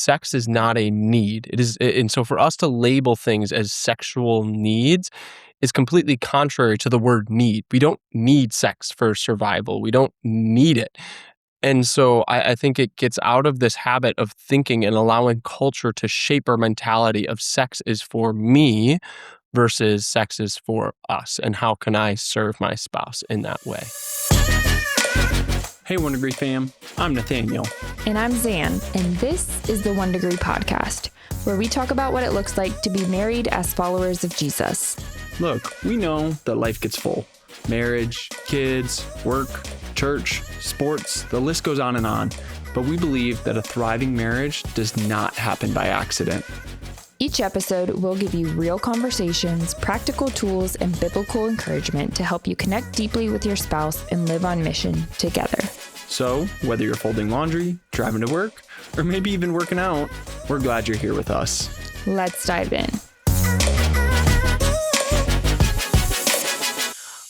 sex is not a need. And so for us to label things as sexual needs is completely contrary to the word need. We don't need sex for survival. We don't need it. And so I think it gets out of this habit of thinking and allowing culture to shape our mentality of sex is for me versus sex is for us. And how can I serve my spouse in that way? Hey, 1 Degree fam. I'm Nathaniel. And I'm Zan. And this is the 1 Degree Podcast, where we talk about what it looks like to be married as followers of Jesus. Look, we know that life gets full. Marriage, kids, work, church, sports, the list goes on and on. But we believe that a thriving marriage does not happen by accident. Each episode will give you real conversations, practical tools, and biblical encouragement to help you connect deeply with your spouse and live on mission together. So, whether you're folding laundry, driving to work, or maybe even working out, we're glad you're here with us. Let's dive in.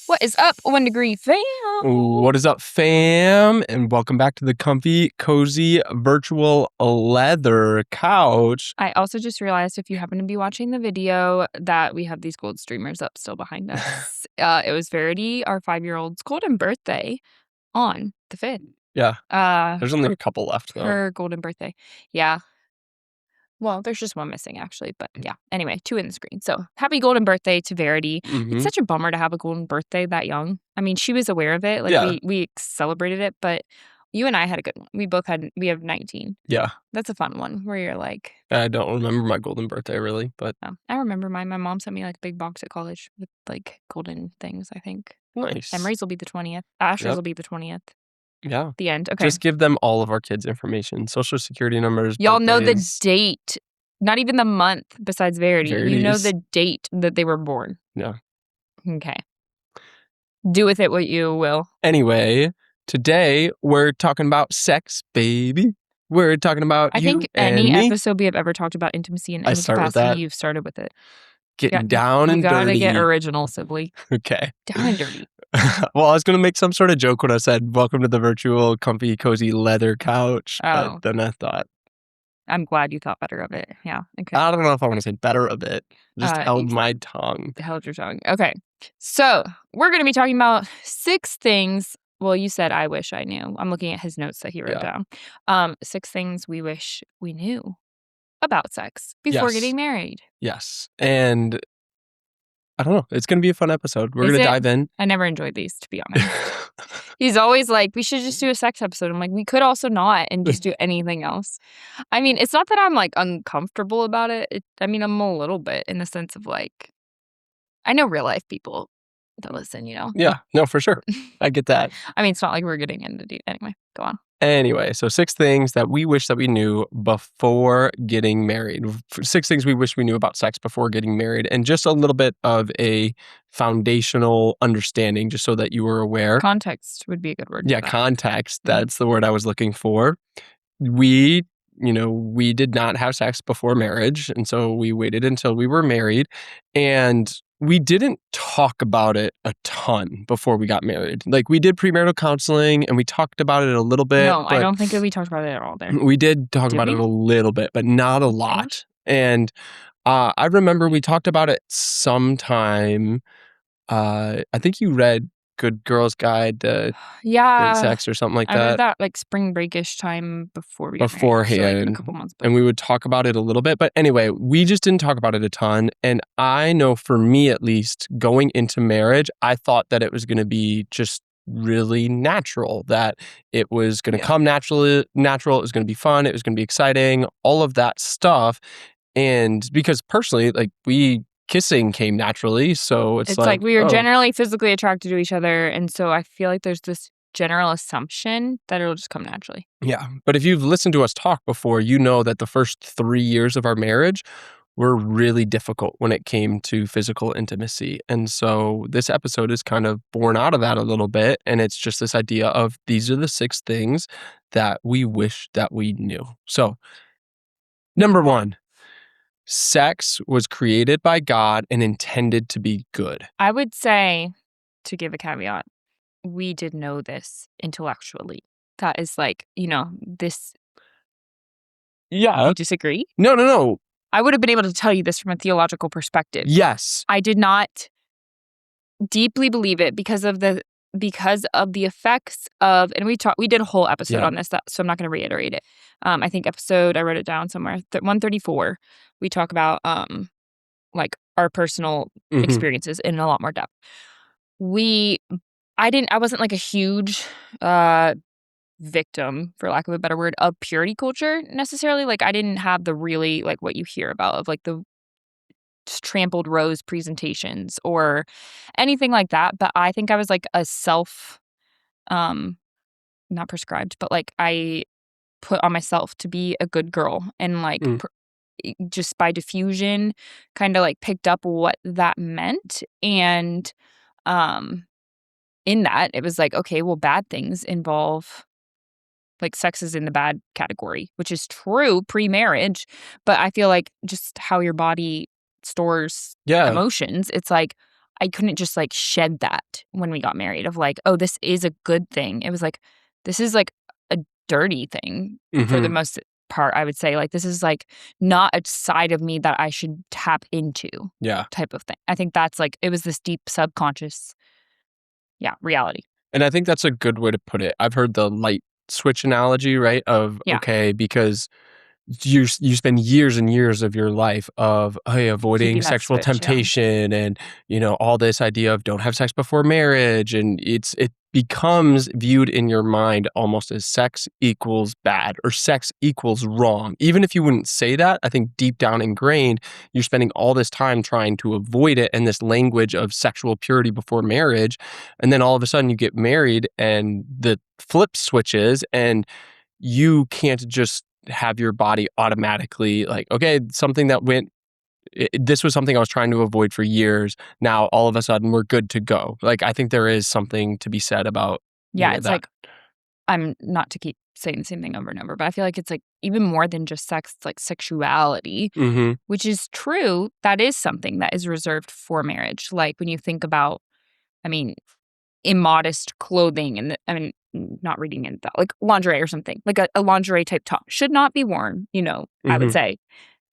What is up, 1 Degree fam? What is up, fam? And welcome back to the comfy, cozy, virtual leather couch. I also just realized, if you happen to be watching the video, that we have these gold streamers up still behind us. It was Verity, our 5-year-old's golden birthday on the 5th. Yeah. There's only a couple left, though. Her golden birthday. Yeah. Well, there's just one missing, actually. But yeah. Anyway, 2 in the screen. So happy golden birthday to Verity. Mhm. It's such a bummer to have a golden birthday that young. I mean, she was aware of it. Like, Yeah. we celebrated it. But you and I had a good one. We have 19. Yeah. That's a fun one where you're like... I don't remember my golden birthday, really, but I remember mine. My mom sent me like a big box at college with like golden things, I think. nice. Emery's will be the 20th. Asher's Yep. will be the 20th. Yeah. The end. Okay. Just give them all of our kids' information, social security numbers. Y'all know the birthdays. date. Not even the month besides Verity. You know Verity's. the date that they were born. Yeah. Okay. Do with it what you will. Anyway, today we're talking about sex, baby. We're talking about I you think and any me episode we have ever talked about intimacy in I any start with capacity, that. you've started with it. getting down You and gotta dirty. get original, Sibley. Okay. Down and dirty. Well, I was going to make some sort of joke when I said, welcome to the virtual, comfy, cozy leather couch. Oh. But then I thought, I'm glad you thought better of it. Yeah. Okay. I don't know if I want to say better a bit. Just held you- my tongue. Held your tongue. Okay. So we're going to be talking about 6 things. Well, you said I wish I knew. I'm looking at his notes that he wrote down. 6 things we wish we knew about sex before Yes. getting married. Yes. And I don't know. It's going to be a fun episode. We're Is going to it? dive in. I never enjoyed these, to be honest. He's always like, we should just do a sex episode. I'm like, we could also not and just do anything else. I mean, it's not that I'm like uncomfortable about it. I'm a little bit in the sense of like, I know real life people that listen, you know? Yeah. No, for sure. I get that. I mean, it's not like we're getting into deep. Anyway, go on. Anyway, so 6 things that we wish that we knew before getting married. 6 things we wish we knew about sex before getting married, and just a little bit of a foundational understanding, just so that you were aware. Context would be a good word. Yeah, for that. context. That's the word I was looking for. We did not have sex before marriage, and so we waited until we were married, and we didn't talk about it a ton before we got married. Like, we did premarital counseling and we talked about it a little bit. No, I but don't think that we talked about it at all there. we did talk Did about we? it a little bit, but not a lot. And I remember we talked about it sometime. I think you read Good Girl's Guide to Great Yeah. Sex or something like I read that. that like spring breakish time before we got married. So, like, in Beforehand. a couple months. And we would talk about it a little bit. But anyway, we just didn't talk about it a ton. And I know, for me at least, going into marriage, I thought that it was going to be just really natural, that it was going to come natural, it was going to be fun, it was going to be exciting, all of that stuff. And because personally, like, kissing came naturally, so it's like we were oh, generally physically attracted to each other, and so I feel like there's this general assumption that it'll just come naturally. yeah. But if you've listened to us talk before, you know that the first 3 years of our marriage were really difficult when it came to physical intimacy. And so this episode is kind of born out of that a little bit, and it's just this idea of these are the 6 things that we wish that we knew. So, number 1, sex was created by God and intended to be good. I would say, to give a caveat, we did know this intellectually. That is like, this Yeah. You disagree? No. I would have been able to tell you this from a theological perspective. Yes. I did not deeply believe it because of the effects of, and we did a whole episode Yeah. on this, so I'm not going to reiterate it. I think I wrote it down somewhere, 134. We talk about like our personal Mhm. experiences in a lot more depth. I wasn't like a huge victim, for lack of a better word, of purity culture necessarily. Like I didn't have the really like what you hear about of like the trampled rose presentations or anything like that. But I think I was like a not prescribed, but like I put on myself to be a good girl and like Mm. just by diffusion kind of like picked up what that meant. And in that it was like, okay, well, bad things involve like sex is in the bad category, which is true pre-marriage. But I feel like just how your body stores Yeah. emotions, it's like I couldn't just like shed that when we got married of like, oh, this is a good thing. It was like, this is like a dirty thing for the Mhm. most part, I would say. Like, this is like not a side of me that I should tap into Yeah. type of thing. I think that's like, it was this deep subconscious, reality. And I think that's a good way to put it. I've heard the light switch analogy, right? Of, Yeah. okay, because you spend years and years of your life of avoiding Keeping that sexual switch, yeah. temptation and all this idea of don't have sex before marriage, and it becomes viewed in your mind almost as sex equals bad or sex equals wrong. Even if you wouldn't say that, I think deep down ingrained, you're spending all this time trying to avoid it and this language of sexual purity before marriage, and then all of a sudden you get married and the flip switches and you can't just have your body automatically like, okay, something that this was something I was trying to avoid for years. Now all of a sudden we're good to go. Like, I think there is something to be said about It's that. like, I'm not to keep saying the same thing over and over, but I feel like it's like even more than just sex, it's like sexuality, Mm-hmm. which is true. That is something that is reserved for marriage. Like when you think about, I mean, immodest clothing and not reading into that, like lingerie or something, like a lingerie type top should not be worn, I would Mm-hmm. say,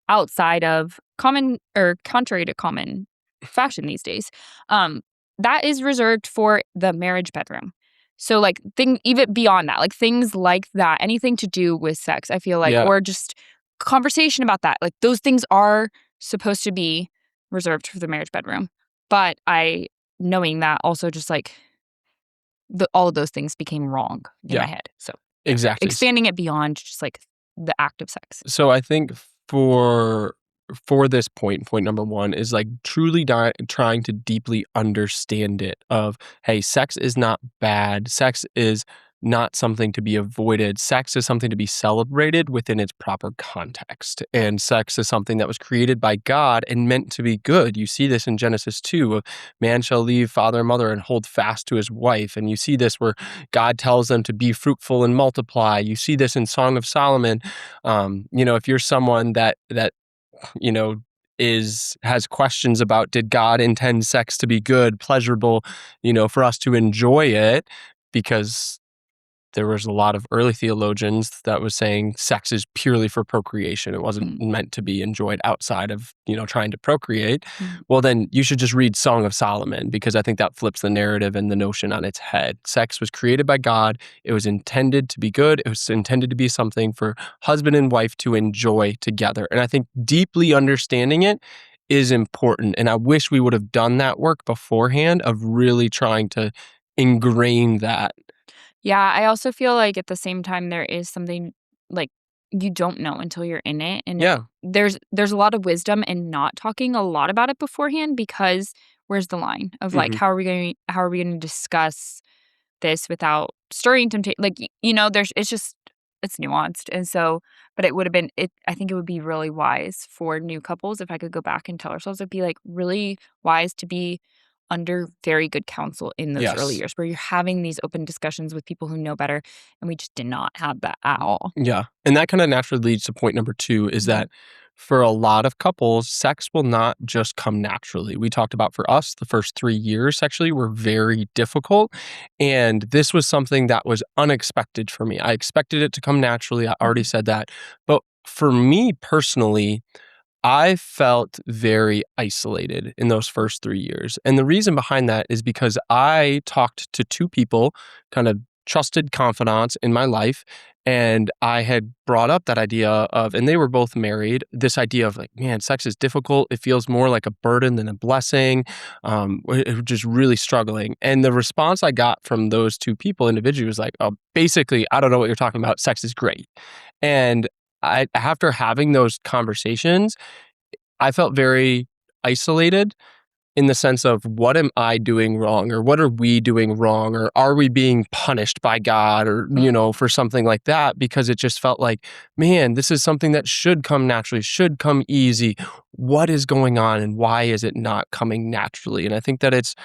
outside of common or contrary to common fashion these days. That is reserved for the marriage bedroom. So like even beyond that, like things like that, anything to do with sex, I feel like, Yeah. or just conversation about that, like those things are supposed to be reserved for the marriage bedroom. But knowing that also just like all of those things became wrong in Yeah. my head. So Exactly. expanding it beyond just like the act of sex. So I think for this point number one is like truly trying to deeply understand it of, hey, sex is not bad. Sex is not something to be avoided. Sex is something to be celebrated within its proper context. And sex is something that was created by God and meant to be good. You see this in Genesis 2, of man shall leave father and mother and hold fast to his wife. And you see this where God tells them to be fruitful and multiply. You see this in Song of Solomon. If you're someone that has questions about, did God intend sex to be good, pleasurable, for us to enjoy it, because there was a lot of early theologians that was saying sex is purely for procreation. It wasn't meant to be enjoyed outside of, trying to procreate. Well, then you should just read Song of Solomon, because I think that flips the narrative and the notion on its head. Sex was created by God. It was intended to be good. It was intended to be something for husband and wife to enjoy together. And I think deeply understanding it is important. And I wish we would have done that work beforehand of really trying to ingrain that. Yeah, I also feel like at the same time there is something like you don't know until you're in it, and Yeah. there's a lot of wisdom in not talking a lot about it beforehand, because where's the line of like how are we going to discuss this without stirring temptation? Like it's nuanced, and so but it would have been I think it would be really wise for new couples, if I could go back and tell ourselves, it'd be like really wise to be under very good counsel in those early Yes. years, where you're having these open discussions with people who know better, and we just did not have that at all. Yeah. And that kind of naturally leads to point number 2, is that for a lot of couples, sex will not just come naturally. We talked about, for us, the first 3 years sexually were very difficult. And this was something that was unexpected for me. I expected it to come naturally. I already said that. But for me personally, I felt very isolated in those first 3 years. And the reason behind that is because I talked to 2 people, kind of trusted confidants in my life, and I had brought up that idea of, and they were both married, this idea of like, man, sex is difficult. It feels more like a burden than a blessing. We're just really struggling. And the response I got from those 2 people individually was like, oh, basically, I don't know what you're talking about. Sex is great. And after having those conversations, I felt very isolated in the sense of what am I doing wrong, or what are we doing wrong, or are we being punished by God, or for something like that, because it just felt like, man, this is something that should come naturally, should come easy. What is going on, and why is it not coming naturally? And I think that it's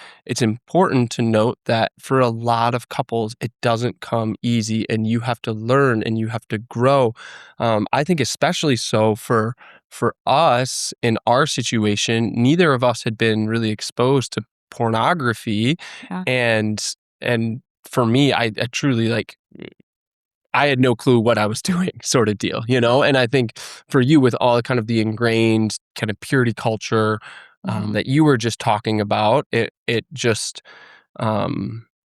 important to note that for a lot of couples it doesn't come easy, and you have to learn and you have to grow. I think especially so for us in our situation, neither of us had been really exposed to pornography. Yeah. And for me, I truly like, I had no clue what I was doing, sort of deal, And I think for you, with all kind of the ingrained kind of purity culture that you were just talking about, it just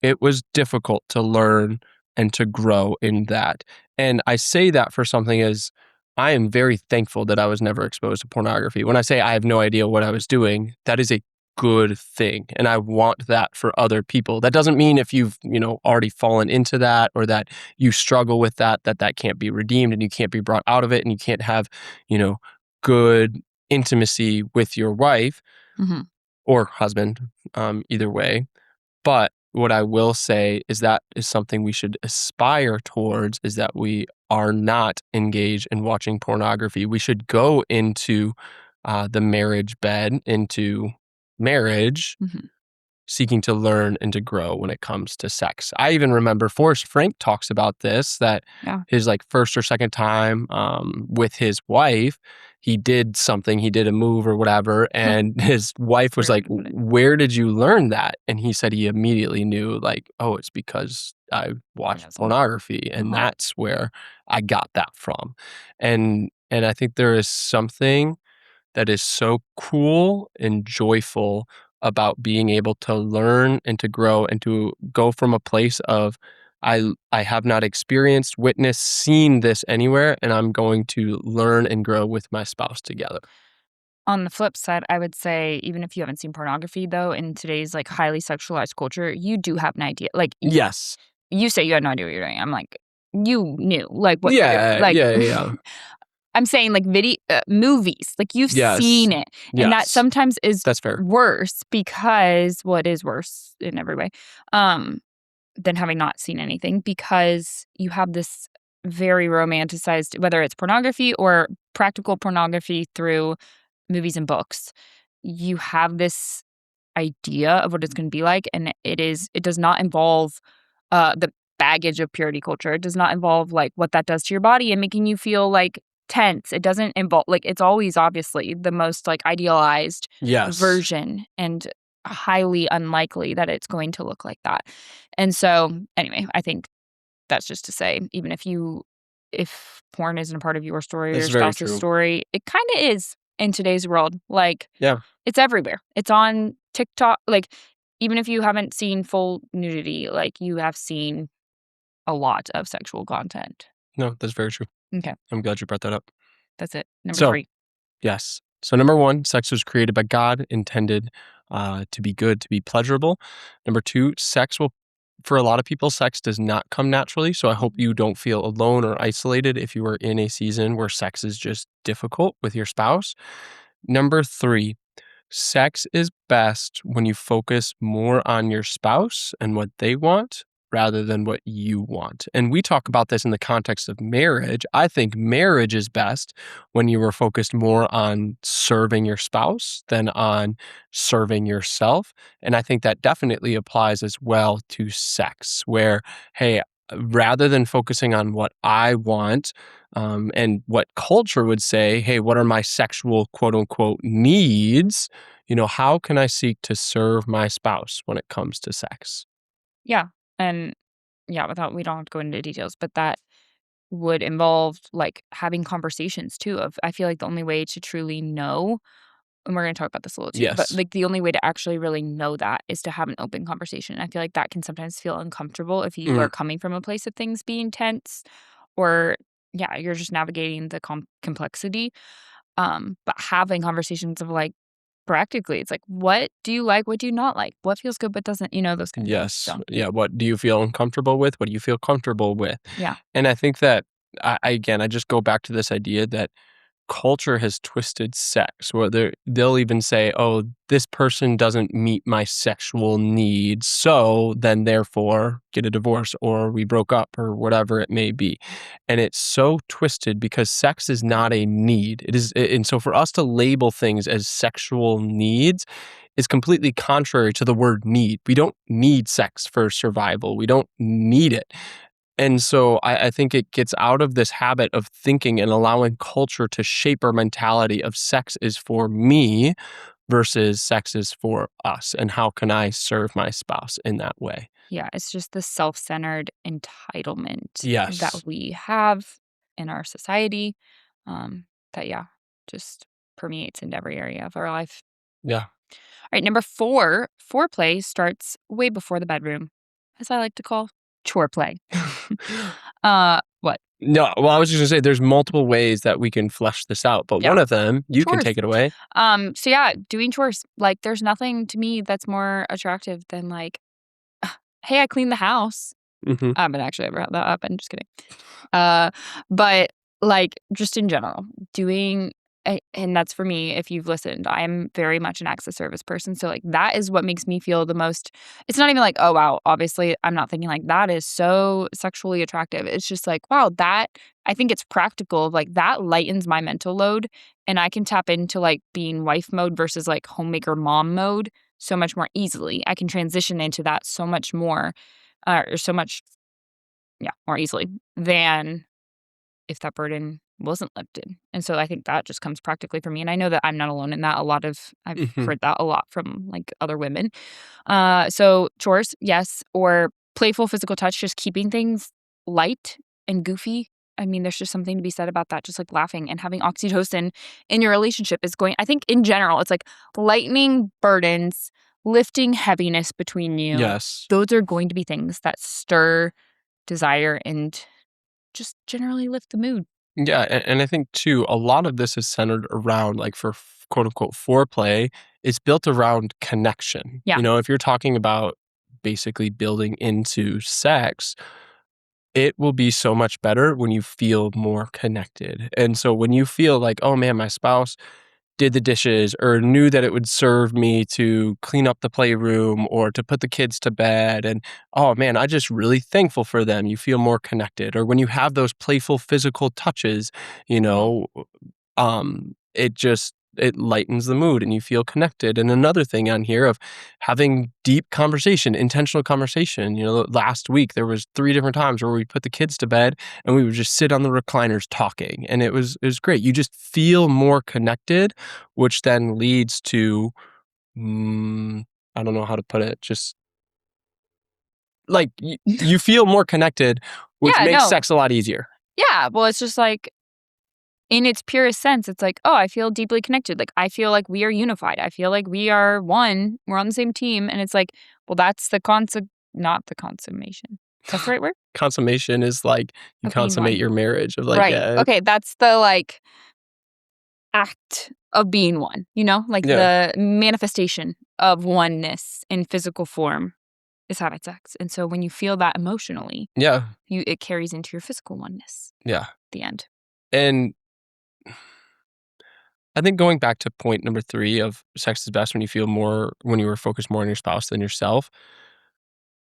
it was difficult to learn and to grow in that. And I say that for something as I am very thankful that I was never exposed to pornography. When I say I have no idea what I was doing, that is a good thing. And I want that for other people. That doesn't mean if you've, already fallen into that, or that you struggle with that can't be redeemed and you can't be brought out of it and you can't have, good intimacy with your wife or husband, either way. But what I will say is that is something we should aspire towards, is that we are not engaged in watching pornography. We should go into the marriage bed, into marriage, seeking to learn and to grow when it comes to sex. I even remember Forrest Frank talks about this, that his like first or second time with his wife, he did something, he did a move or whatever, and his wife was like, where did you learn that? And he said he immediately knew, like, oh, it's because I watched pornography, and that's where I got that from. And I think there is something that is so cool and joyful about being able to learn and to grow and to go from a place of I have not experienced, witnessed, seen this anywhere, and I'm going to learn and grow with my spouse together. On the flip side, I would say, even if you haven't seen pornography, though, in today's like highly sexualized culture, you do have an idea. Like, Yes. you say you had no idea what you're doing. I'm like, you knew like what you're doing. Like, Yeah. I'm saying like movies, like you've seen it. And that sometimes is That's fair. worse because, well, it is worse in every way, than having not seen anything, because you have this very romanticized, whether it's pornography or practical pornography through movies and books. You have this idea of what it's going to be like, and it does not involve the baggage of purity culture. It does not involve like what that does to your body and making you feel like tense. It doesn't involve, like, it's always obviously the most like idealized version, and highly unlikely that it's going to look like that. And so anyway, I think that's just to say, even if porn isn't a part of your story or your spouse's story, it kind of is in today's world. Like, it's everywhere. It's on TikTok. Like, even if you haven't seen full nudity, like, you have seen a lot of sexual content. No, that's very true. Okay. I'm glad you brought that up. That's it. Number 3. Yes. So number 1, sex was created by God, intended to be good, to be pleasurable. Number 2, for a lot of people, sex does not come naturally. So I hope you don't feel alone or isolated if you are in a season where sex is just difficult with your spouse. Number 3, sex is best when you focus more on your spouse and what they want rather than what you want. And we talk about this in the context of marriage. I think marriage is best when you are focused more on serving your spouse than on serving yourself. And I think that definitely applies as well to sex, where, hey, rather than focusing on what I want, and what culture would say, hey, what are my sexual quote unquote needs? How can I seek to serve my spouse when it comes to sex? Yeah. And we don't have to go into details, but that would involve like having conversations too. I feel like the only way to truly know, and we're going to talk about this a little too, but Yes. like the only way to actually really know that is to have an open conversation. I feel like that can sometimes feel uncomfortable if you Mm, are coming from a place of things being tense, or yeah, you're just navigating the complexity. But having conversations of like practically, it's like, what do you like? What do you not like? What feels good but doesn't, those kind of things. yes. So Yeah. What do you feel uncomfortable with? What do you feel comfortable with? yeah, And I think that I just go back to this idea that culture has twisted sex, where they'll even say, "Oh, this person doesn't meet my sexual needs, so then therefore get a divorce or we broke up," or whatever it may be. And it's so twisted because sex is not a need. And so for us to label things as sexual needs is completely contrary to the word need. We don't need sex for survival. We don't need it. And so I think it gets out of this habit of thinking and allowing culture to shape our mentality of sex is for me versus sex is for us. And how can I serve my spouse in that way? yeah, it's just the self-centered entitlement that Yes. we have in our society, that yeah, just permeates into every area of our life. Yeah. All right, number 4, foreplay starts way before the bedroom, as I like to call chore play. What? No, well, I was just gonna say there's multiple ways that we can flesh this out, but Yeah, one of them, you can chores. take it away. So yeah, doing chores. Like, there's nothing to me that's more attractive than like, hey, I cleaned the house. Hmm. I haven't actually ever had that happen. Just kidding. Uh, but like just in general, doing and that's for me. If you've listened, I'm very much an acts of service person. So like that is what makes me feel the most. It's not even like, oh wow, obviously I'm not thinking like that is so sexually attractive. It's just like, wow, that I think it's practical. Like that lightens my mental load, and I can tap into like being wife mode versus like homemaker mom mode so much more easily. I can transition into that so much more, or so much, yeah, more easily than if that burden wasn't lifted. And so I think that just comes practically for me. And I know that I'm not alone in that. I've Hmm. heard that a lot from like other women. So chores, yes, or playful physical touch, just keeping things light and goofy. I mean, there's just something to be said about that. Just like laughing and having oxytocin in your relationship is going, I think in general, it's like lightening burdens, lifting heaviness between you. Yes. Those are going to be things that stir desire and just generally lift the mood. Yeah, and I think too, a lot of this is centered around like for quote unquote foreplay, it's built around connection. Yeah. If you're talking about basically building into sex, it will be so much better when you feel more connected. And so when you feel like, oh man, my spouse did the dishes or knew that it would serve me to clean up the playroom or to put the kids to bed. And oh man, I just really thankful for them. You feel more connected. Or when you have those playful physical touches, you know, it lightens the mood and you feel connected. And another thing on here of having deep conversation, intentional conversation. Last week there was 3 different times where we put the kids to bed and we would just sit on the recliners talking, and it was great. You just feel more connected, which then leads to I don't know how to put it, just like you feel more connected, which Yeah, makes no. sex a lot easier. Yeah, well, it's just like in its purest sense, it's like, oh, I feel deeply connected. Like I feel like we are unified. I feel like we are one. We're on the same team. And it's like, well, that's the not the consummation. That's the right word? Consummation is like you Of being consummate one. your marriage of like, Right. yeah, Okay. That's the like act of being one, like yeah, the manifestation of oneness in physical form is having sex. And so when you feel that emotionally, yeah, it carries into your physical oneness yeah. at the end. And I think going back to point number 3 of sex is best when you are focused more on your spouse than yourself.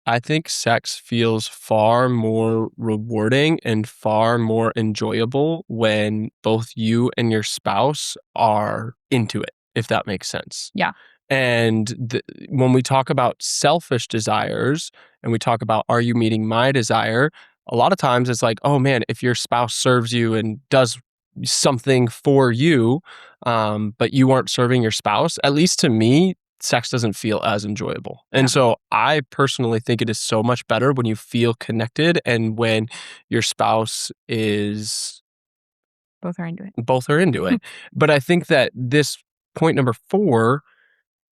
I think sex feels far more rewarding and far more enjoyable when both you and your spouse are into it, if that makes sense. Yeah. And when we talk about selfish desires and we talk about, are you meeting my desire? A lot of times it's like, oh man, if your spouse serves you and does something for you, but you aren't serving your spouse, at least to me, sex doesn't feel as enjoyable. And so I personally think it is so much better when you feel connected and when your spouse is Both are into it. both are into it. But I think that this point number 4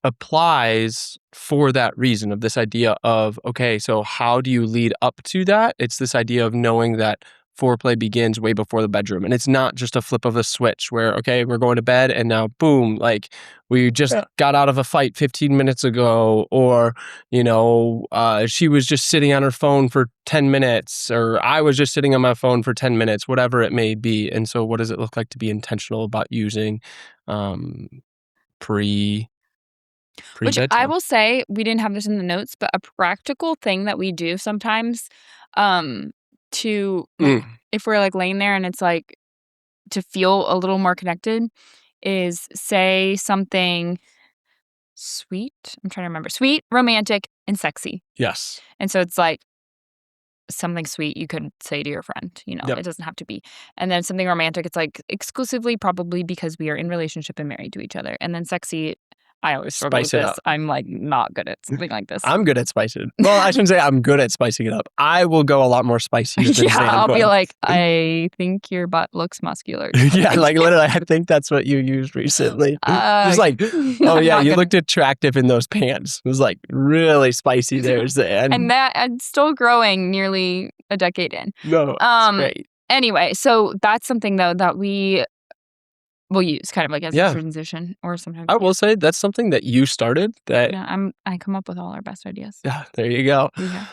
applies for that reason of this idea of, okay, so how do you lead up to that? It's this idea of knowing that foreplay begins way before the bedroom. And it's not just a flip of a switch where, okay, we're going to bed and now boom, like we just got out of a fight 15 minutes ago, or, she was just sitting on her phone for 10 minutes, or I was just sitting on my phone for 10 minutes, whatever it may be. And so what does it look like to be intentional about using Which pre-bedtime? I will say, we didn't have this in the notes, but a practical thing that we do sometimes to, if we're like laying there and it's like to feel a little more connected, is say something sweet. I'm trying to remember. Sweet, romantic, and sexy. Yes. And so it's like something sweet you could say to your friend, Yep. It doesn't have to be. And then something romantic, it's like exclusively probably because we are in relationship and married to each other. And then sexy, I always struggle with Spice it this. up. I'm like not good at something like this. I'm good at spicing. Well, I shouldn't say I'm good at spicing it up. I will go a lot more spicy than Zan I'll be will. like, I think your butt looks muscular. Yeah, like literally, I think that's what you used recently. Just like, oh yeah, not you gonna- looked attractive in those pants. It was like really spicy there, Zan. and that I'm still growing nearly a decade in. No, it's great. Anyway, so that's something though that we will use kind of like as Yeah. a transition, or sometimes I will say that's something that you started. That I come up with all our best ideas. yeah, there you go. Yeah.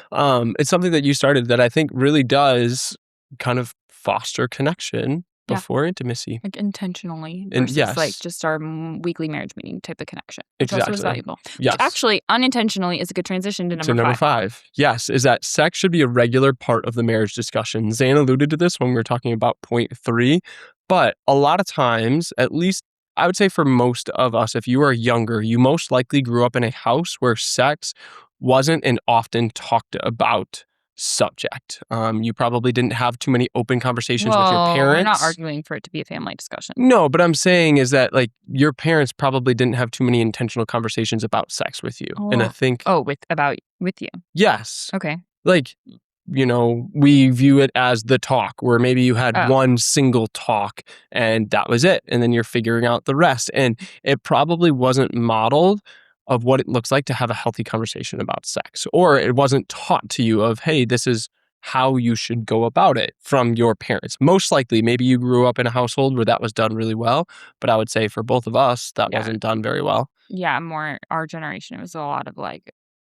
It's something that you started that I think really does kind of foster connection before intimacy. Like intentionally And versus like yes. just our weekly marriage meeting type of connection. Which also is Exactly. valuable. Yes. Which actually unintentionally is a good transition to To number number 5. 5. Yes, is that sex should be a regular part of the marriage discussion. Zane alluded to this when we were talking about point 3, but a lot of times, at least I would say for most of us, if you are younger, you most likely grew up in a house where sex wasn't an often talked about subject. You probably didn't have too many open conversations with your parents. We're not arguing for it to be a family discussion. No, but I'm saying is that like your parents probably didn't have too many intentional conversations about sex with you. And I think with you. yes. Okay. Like, we view it as the talk where maybe you had one single talk and that was it. And then you're figuring out the rest. And it probably wasn't modeled of what it looks like to have a healthy conversation about sex, or it wasn't taught to you of, hey, this is how you should go about it from your parents. Most likely, maybe you grew up in a household where that was done really well, but I would say for both of us, that wasn't done very well. Yeah, more our generation. It was a lot of like,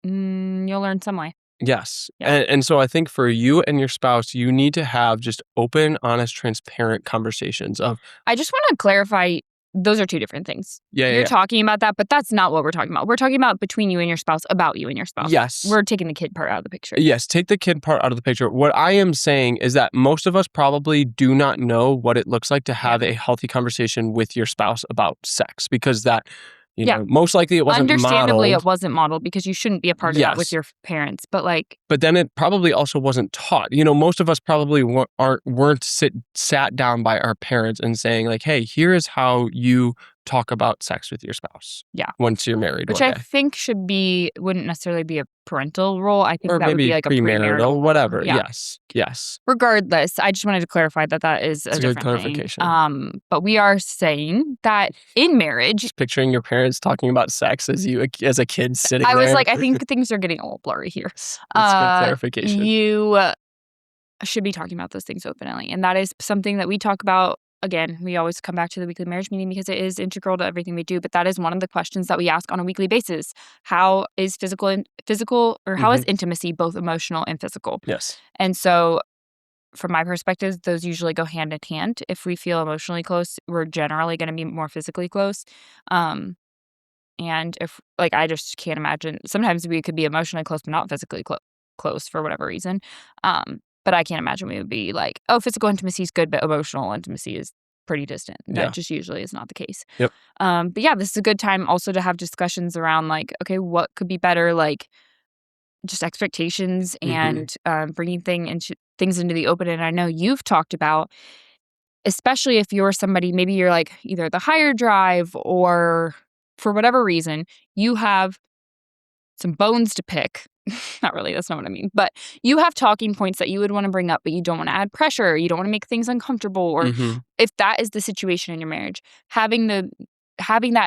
you'll learn some way. Yes. Yeah. And so I think for you and your spouse, you need to have just open, honest, transparent conversations of. I just want to clarify, those are two different things. Yeah, You're talking about that, but that's not what we're talking about. We're talking about between you and your spouse, about you and your spouse. Yes. We're taking the kid part out of the picture. Yes, take the kid part out of the picture. What I am saying is that most of us probably do not know what it looks like to have a healthy conversation with your spouse about sex, because that, most likely it wasn't Understandably, modeled. it wasn't modeled because you shouldn't be a part of that with your parents. But like, but then it probably also wasn't taught. Most of us probably weren't sat down by our parents and saying like, hey, here is how you talk about sex with your spouse. Yeah. Once you're married. Which I think wouldn't necessarily be a parental role. I think or that would be like a premarital, whatever. Yeah. Yes. Regardless, I just wanted to clarify that is a different clarification. thing. But we are saying that in marriage, Just picturing your parents talking about sex as a kid sitting there. I was like, I think things are getting a little blurry here. That's good clarification. You should be talking about those things openly. And that is something that we talk about. Again, we always come back to the weekly marriage meeting because it is integral to everything we do. But that is one of the questions that we ask on a weekly basis. How is how is intimacy both emotional and physical? Yes. And so from my perspective, those usually go hand in hand. If we feel emotionally close, we're generally going to be more physically close. And if I just can't imagine, sometimes we could be emotionally close, but not physically close for whatever reason. But I can't imagine we would be like, oh, physical intimacy is good, but emotional intimacy is pretty distant. That just usually is not the case. Yep. But yeah, this is a good time also to have discussions around like, okay, what could be better? Like just expectations and bringing things into the open. And I know you've talked about, especially if you're somebody, maybe you're like either the higher drive or for whatever reason, you have some bones to pick. Not really, that's not what I mean. But you have talking points that you would want to bring up, but you don't want to add pressure. You don't want to make things uncomfortable. Or if that is the situation in your marriage, having that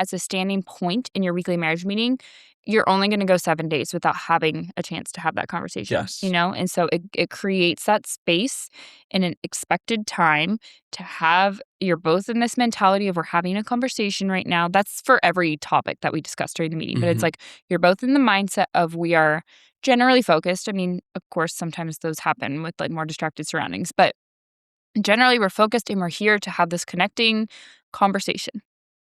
as a standing point in your weekly marriage meeting, you're only going to go 7 days without having a chance to have that conversation. Yes. And so it creates that space in an expected time to have, you're both in this mentality of we're having a conversation right now. That's for every topic that we discussed during the meeting. But it's like you're both in the mindset of we are generally focused. I mean, of course, sometimes those happen with like more distracted surroundings, but generally we're focused and we're here to have this connecting conversation.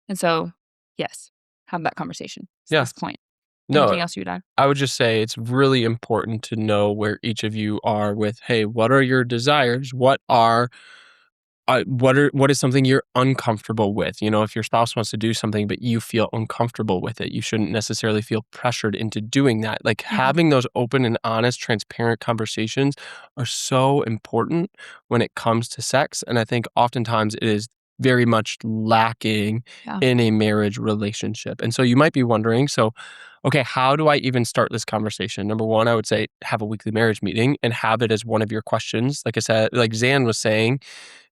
And so, yes, have that conversation. At this point. No, Anything else you would add? I would just say it's really important to know where each of you are with, hey, what are your desires? What is something you're uncomfortable with? If your spouse wants to do something but you feel uncomfortable with it, you shouldn't necessarily feel pressured into doing that. Like having those open and honest, transparent conversations are so important when it comes to sex. And I think oftentimes it is very much lacking in a marriage relationship. And so you might be wondering, okay, how do I even start this conversation? Number one, I would say have a weekly marriage meeting and have it as one of your questions. Like I said, like Zan was saying,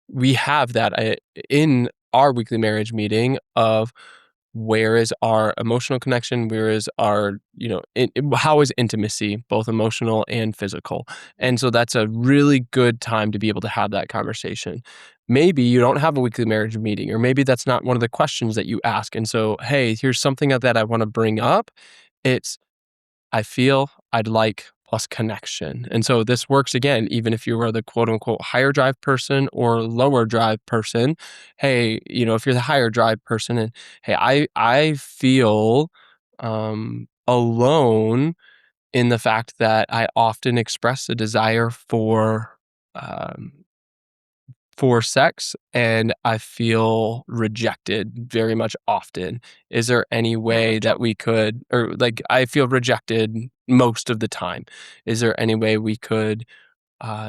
we have that in our weekly marriage meeting of where is our emotional connection? Where is our, how is intimacy, both emotional and physical? And so that's a really good time to be able to have that conversation. Maybe you don't have a weekly marriage meeting, or maybe that's not one of the questions that you ask. And so, hey, here's something that I want to bring up. It's, I feel I'd like plus connection. And so this works again, even if you are the quote unquote higher drive person or lower drive person. Hey, if you're the higher drive person and hey, I feel alone in the fact that I often express a desire for sex and I feel rejected very much often. Is there any way that we could, or like I feel rejected most of the time. Is there any way we could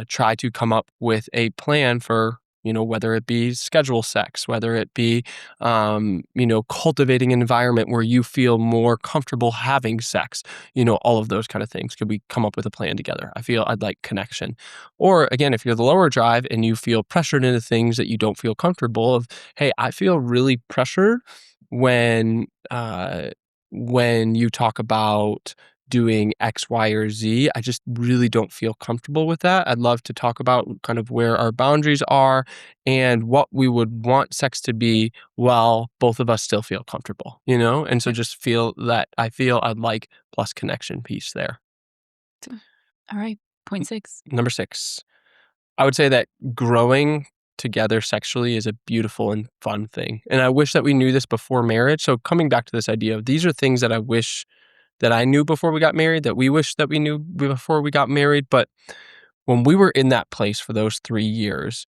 try to come up with a plan for, whether it be schedule sex, whether it be, cultivating an environment where you feel more comfortable having sex, all of those kind of things. Could we come up with a plan together? I feel I'd like connection. Or again, if you're the lower drive and you feel pressured into things that you don't feel comfortable of, hey, I feel really pressured when you talk about doing X, Y, or Z. I just really don't feel comfortable with that. I'd love to talk about kind of where our boundaries are and what we would want sex to be while both of us still feel comfortable, And so just feel that I feel I'd like plus connection piece there. All right. Point 6. Number 6. I would say that growing together sexually is a beautiful and fun thing. And I wish that we knew this before marriage. So coming back to this idea of these are things that I wish that I knew before we got married, that we wish that we knew before we got married. But when we were in that place for those 3 years,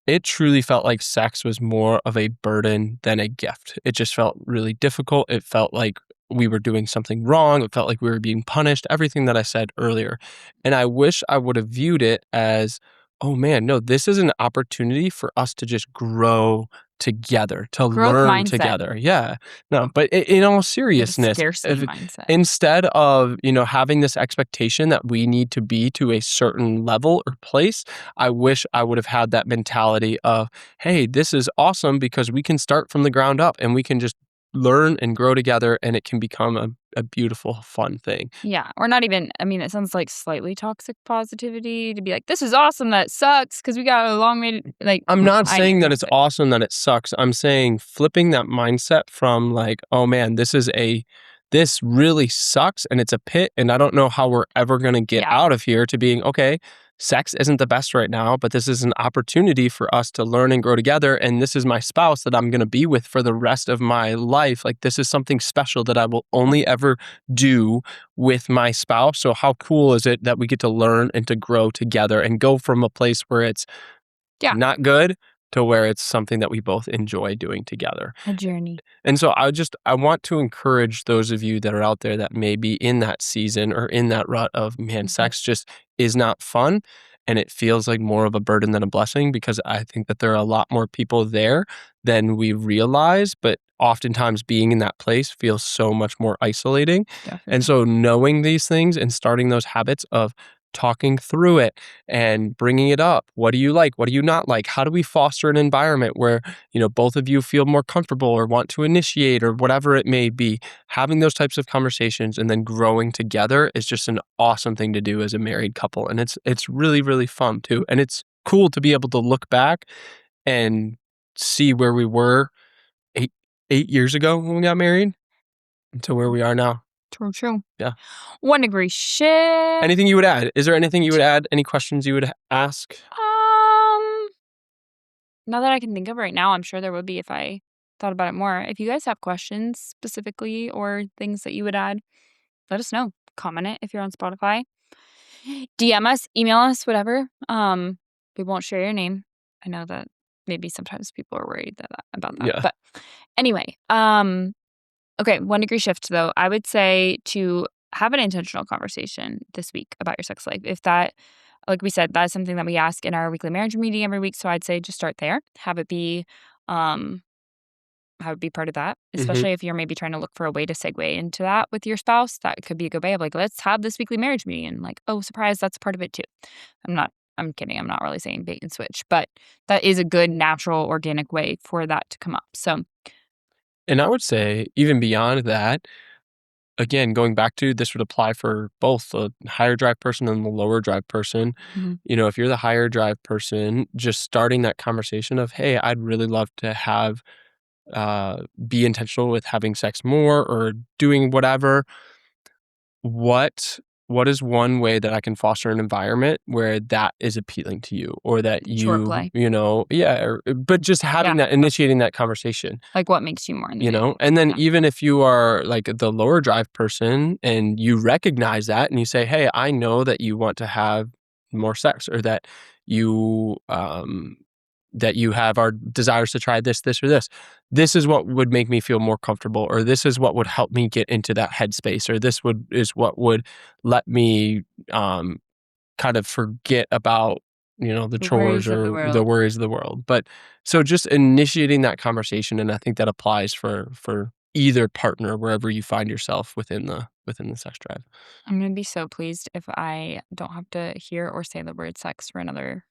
it truly felt like sex was more of a burden than a gift. It just felt really difficult. It felt like we were doing something wrong. It felt like we were being punished, everything that I said earlier. And I wish I would have viewed it as, oh man, no, this is an opportunity for us to just grow together, to Growth learn mindset. together. Yeah. No, but in all seriousness, Scarcity mindset. instead of, having this expectation that we need to be to a certain level or place, I wish I would have had that mentality of, hey, this is awesome because we can start from the ground up and we can just learn and grow together and it can become a beautiful, fun thing. Yeah. Or not even, it sounds like slightly toxic positivity to be like, this is awesome that sucks because we got a long way to, like. I'm not saying that it's awesome that it sucks. I'm saying flipping that mindset from like, oh man, this really sucks and it's a pit and I don't know how we're ever going to get out of here, to being, okay, sex isn't the best right now, but this is an opportunity for us to learn and grow together. And this is my spouse that I'm going to be with for the rest of my life. Like this is something special that I will only ever do with my spouse. So how cool is it that we get to learn and to grow together and go from a place where it's not good to where it's something that we both enjoy doing together. A journey. And so I want to encourage those of you that are out there that may be in that season or in that rut of, man, sex just is not fun and it feels like more of a burden than a blessing, because I think that there are a lot more people there than we realize. But oftentimes being in that place feels so much more isolating. Definitely. And so knowing these things and starting those habits of talking through it and bringing it up. What do you like? What do you not like? How do we foster an environment where, both of you feel more comfortable or want to initiate or whatever it may be? Having those types of conversations and then growing together is just an awesome thing to do as a married couple. And it's really, really fun too. And it's cool to be able to look back and see where we were 8 years ago when we got married to where we are now. True. Yeah. 1 degree shift. Anything you would add? Is there anything you would add? Any questions you would ask? Not that I can think of right now. I'm sure there would be if I thought about it more. If you guys have questions specifically or things that you would add, let us know. Comment it if you're on Spotify. DM us, email us, whatever. We won't share your name. I know that maybe sometimes people are worried about that. Yeah. But anyway, okay, 1 degree shift though. I would say to have an intentional conversation this week about your sex life. If that, like we said, that's something that we ask in our weekly marriage meeting every week. So I'd say just start there. Have it be part of that, especially if you're maybe trying to look for a way to segue into that with your spouse. That could be a good way of like, let's have this weekly marriage meeting and like, oh, surprise, that's part of it too. I'm kidding. I'm not really saying bait and switch, but that is a good, natural, organic way for that to come up. So, and I would say even beyond that, again, going back to this would apply for both the higher drive person and the lower drive person. If you're the higher drive person, just starting that conversation of, hey, I'd really love to have be intentional with having sex more or doing whatever. What is one way that I can foster an environment where that is appealing to you or that Foreplay. but just having that, initiating that conversation. Like what makes you more in the And then even if you are like the lower drive person and you recognize that and you say, hey, I know that you want to have more sex or that you have our desires to try this, or this. This is what would make me feel more comfortable, or this is what would help me get into that headspace, or this is what would let me kind of forget about, the chores or the worries of the world. But so just initiating that conversation, and I think that applies for either partner wherever you find yourself within the sex drive. I'm gonna be so pleased if I don't have to hear or say the word sex for another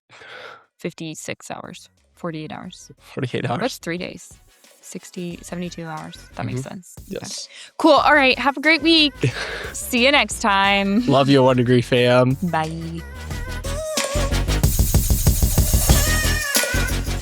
56 hours, 48 hours. 48 hours. That's 3 days. 72 hours. That makes sense. Yes. Okay. Cool. All right. Have a great week. See you next time. Love you, 1 Degree fam. Bye.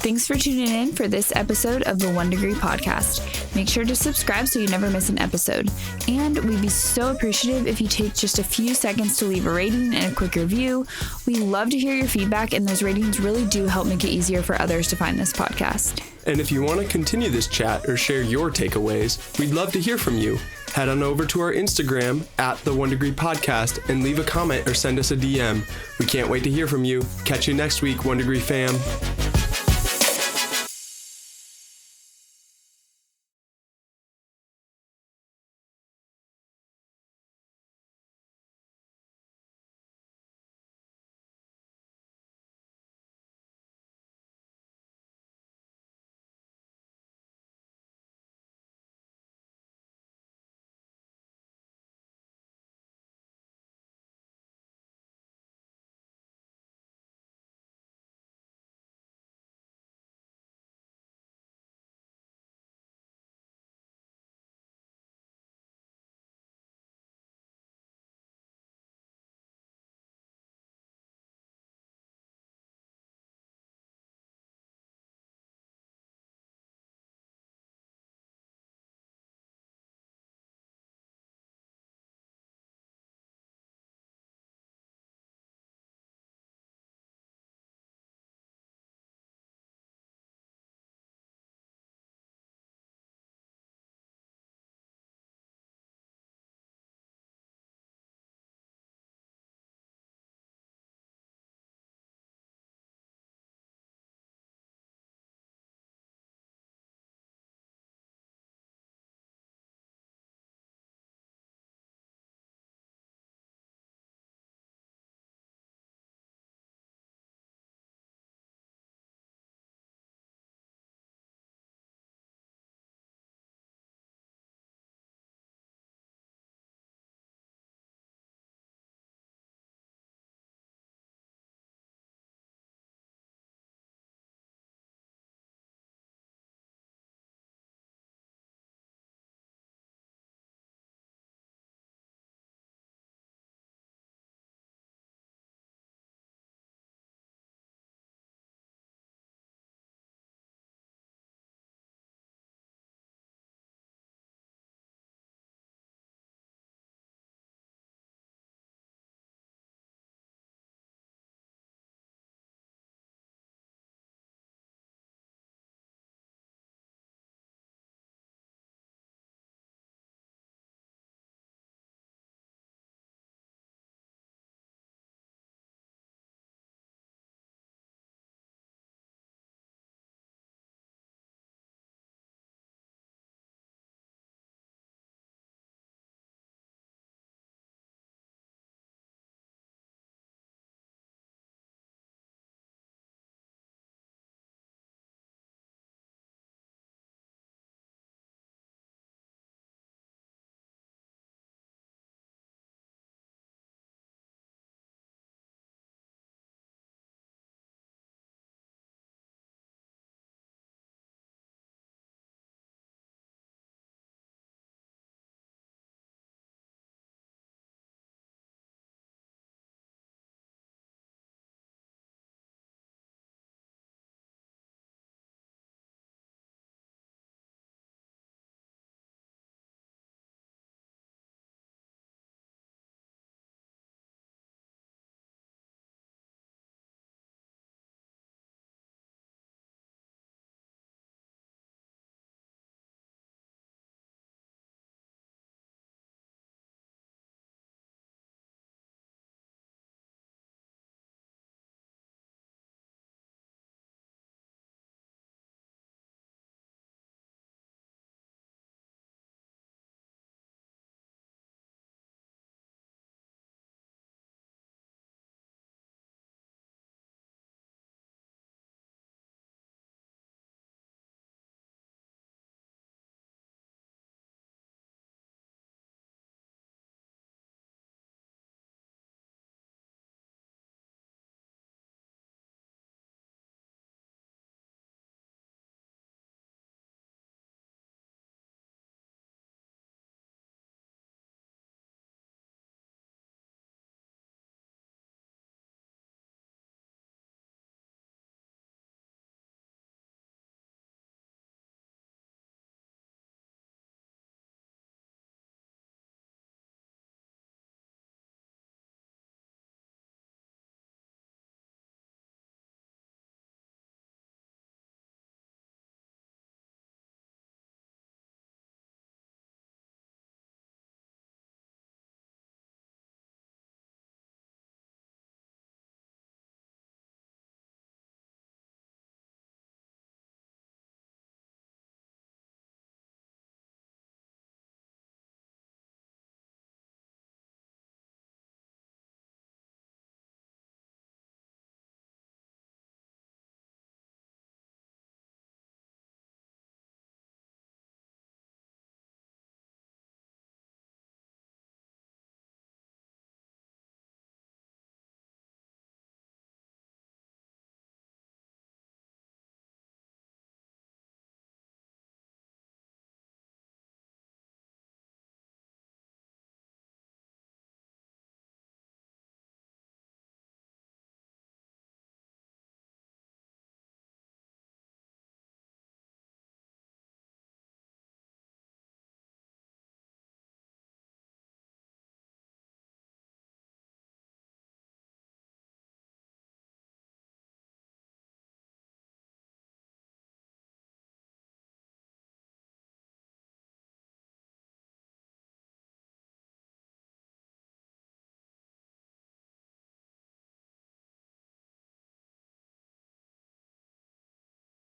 Thanks for tuning in for this episode of the 1 Degree Podcast. Make sure to subscribe so you never miss an episode. And we'd be so appreciative if you take just a few seconds to leave a rating and a quick review. We love to hear your feedback, and those ratings really do help make it easier for others to find this podcast. And if you want to continue this chat or share your takeaways, we'd love to hear from you. Head on over to our Instagram at the 1 Degree Podcast and leave a comment or send us a DM. We can't wait to hear from you. Catch you next week, 1 Degree fam.